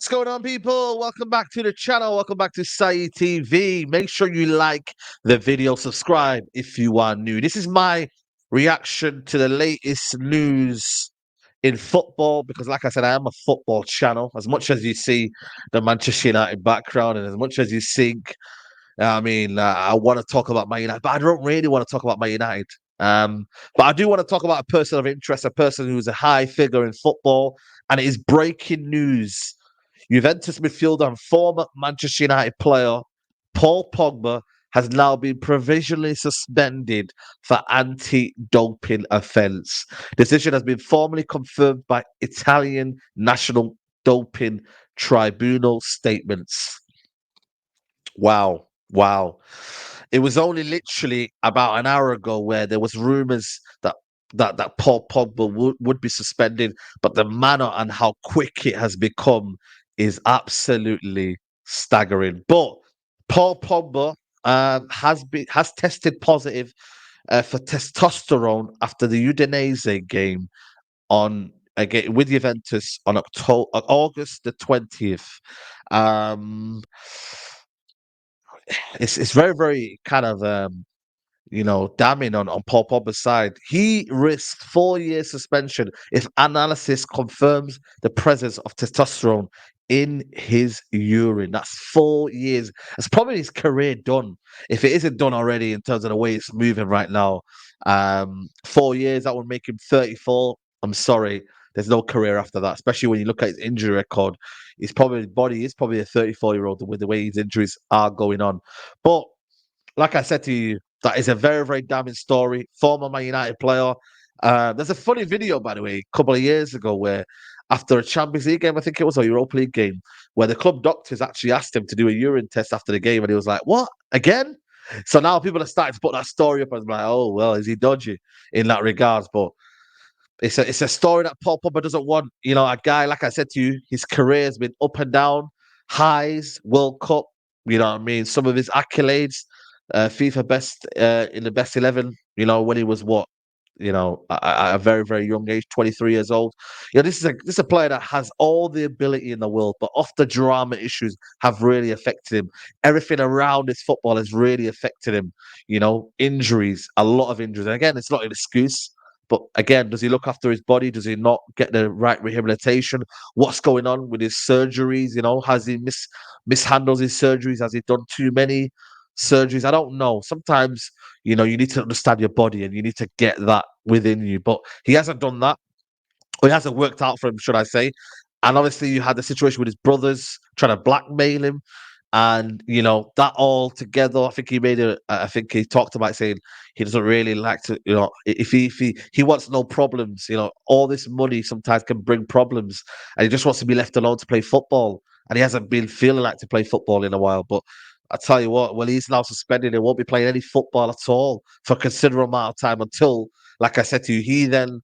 What's going on, people? Welcome back to the channel. Welcome back to Saeed TV. Make sure you like the video, subscribe if you are new. This is my reaction to the latest news in football because, like I said, I am a football channel. As much as you see the Manchester United background and as much as you think, I want to talk about Man United, but I don't really want to talk about Man United. But I do want to talk about a person of interest, a person who's a high figure in football, and it is breaking news. Juventus midfielder and former Manchester United player Paul Pogba has now been provisionally suspended for anti-doping offence. Decision has been formally confirmed by Italian National Doping Tribunal statements. Wow. It was only literally about an hour ago where there was rumors that Paul Pogba would be suspended, but the manner and how quick it has become is absolutely staggering. But Paul Pogba has tested positive for testosterone after the Udinese game on again with Juventus on August the 20th. Um, it's very kind of damning on Paul Pogba's side. He risks 4 years suspension if analysis confirms the presence of testosterone in his urine. That's 4 years. That's probably his career done, if it isn't done already in terms of the way it's moving right now. 4 years, that would make him 34. I'm sorry. There's no career after that, especially when you look at his injury record. His body is probably a 34-year-old with the way his injuries are going on. But like I said to you, that is a very damning story. Former Man United player. There's a funny video, by the way, a couple of years ago where after a Champions League game, I think it was, or Europa League game, where the club doctors actually asked him to do a urine test after the game, and he was like, "What? Again?" So now people are starting to put that story up, and I'm like, "Oh well, is he dodgy in that regards?" But it's a story that Paul Pogba doesn't want. You know, a guy, like I said to you, his career has been up and down, highs, World Cup. You know what I mean? Some of his accolades, FIFA best in the best 11. You know, when he was what? At a very young age, 23 years old. You know, this is a player that has all the ability in the world, but off the drama issues have really affected him. Everything around his football has really affected him. You know, injuries, a lot of injuries. And again, it's not an excuse. But again, does he look after his body? Does he not get the right rehabilitation? What's going on with his surgeries? You know, has he mishandled his surgeries? Has he done too many surgeries? I don't know. Sometimes, you know, you need to understand your body and you need to get that within you. But he hasn't done that, or it hasn't worked out for him, should I say. And obviously, you had the situation with his brothers trying to blackmail him. And you know that all together, I think he made a. I think he talked about saying he doesn't really like to. You know, if he wants no problems. You know, all this money sometimes can bring problems, and he just wants to be left alone to play football. And he hasn't been feeling like to play football in a while. But I tell you what, well, he's now suspended. He won't be playing any football at all for a considerable amount of time until, like I said to you, he then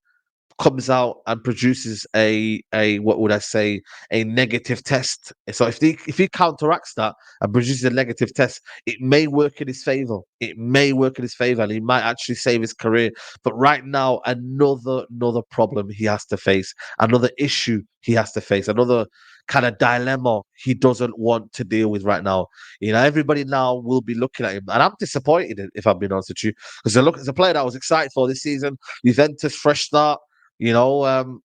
comes out and produces a what would I say, a negative test. So if he counteracts that and produces a negative test, it may work in his favor. It may work in his favor, and he might actually save his career. But right now, another problem he has to face, another issue he has to face, another kind of dilemma he doesn't want to deal with right now. You know, everybody now will be looking at him, and I'm disappointed if I'm being honest with you, because look, as a player that I was excited for this season, Juventus fresh start. You know,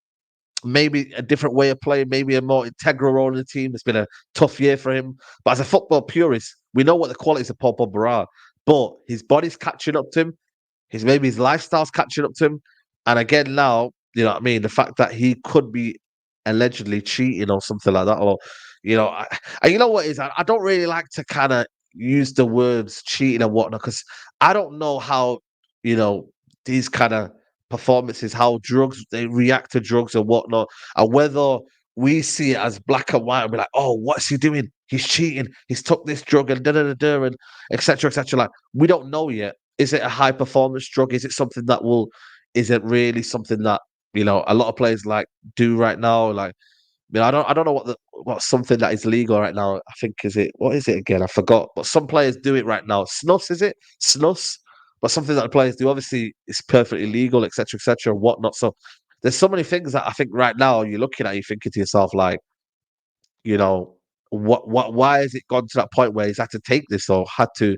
maybe a different way of playing, maybe a more integral role in the team. It's been a tough year for him. But as a football purist, we know what the qualities of Paul Pogba are. But his body's catching up to him. His lifestyle's catching up to him. And again, now, you know what I mean? The fact that he could be allegedly cheating or something like that. Or, you know, you know what it is? I don't really like to kind of use the words cheating and whatnot, because I don't know how, you know, these kind of performances, how they react to drugs and whatnot, and whether we see it as black and white and be like, oh, what's he doing? He's cheating. He's took this drug and da da da da and etc. etc. Like, we don't know yet. Is it a high performance drug? Is it something that will? Is it really something that, you know, a lot of players like do right now? Like, I don't know what's something that is legal right now. I think what is it again? I forgot. But some players do it right now. Snus, is it? Snus. But something that the players do, obviously, is perfectly legal, etc., and whatnot. So there's so many things that I think right now you're looking at, you're thinking to yourself, like, You know, why has it gone to that point where he's had to take this or had to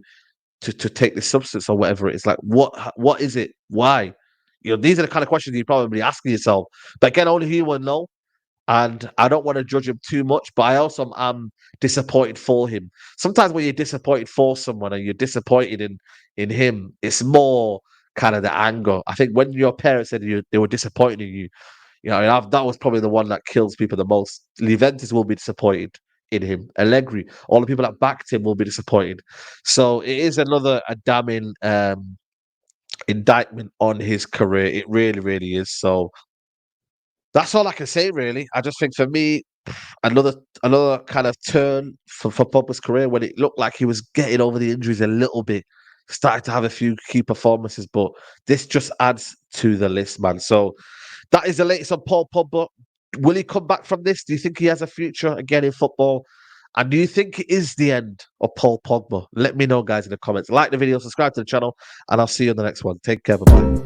take this substance or whatever it is? Like, what is it? Why? You know, these are the kind of questions you're probably asking yourself. But again, only he will know. And I don't want to judge him too much, but I also am disappointed for him. Sometimes when you're disappointed for someone and you're disappointed in him, it's more kind of the anger. I think when your parents said they were disappointed in you, you know, and that was probably the one that kills people the most. Juventus will be disappointed in him. Allegri, all the people that backed him will be disappointed. So it is another a damning indictment on his career. It really, really is. So that's all I can say, really. I just think for me, another kind of turn for Pogba's career when it looked like he was getting over the injuries a little bit, started to have a few key performances, but this just adds to the list, man. So that is the latest on Paul Pogba. Will he come back from this? Do you think he has a future again in football? And do you think it is the end of Paul Pogba? Let me know, guys, in the comments. Like the video, subscribe to the channel, and I'll see you on the next one. Take care, bye-bye.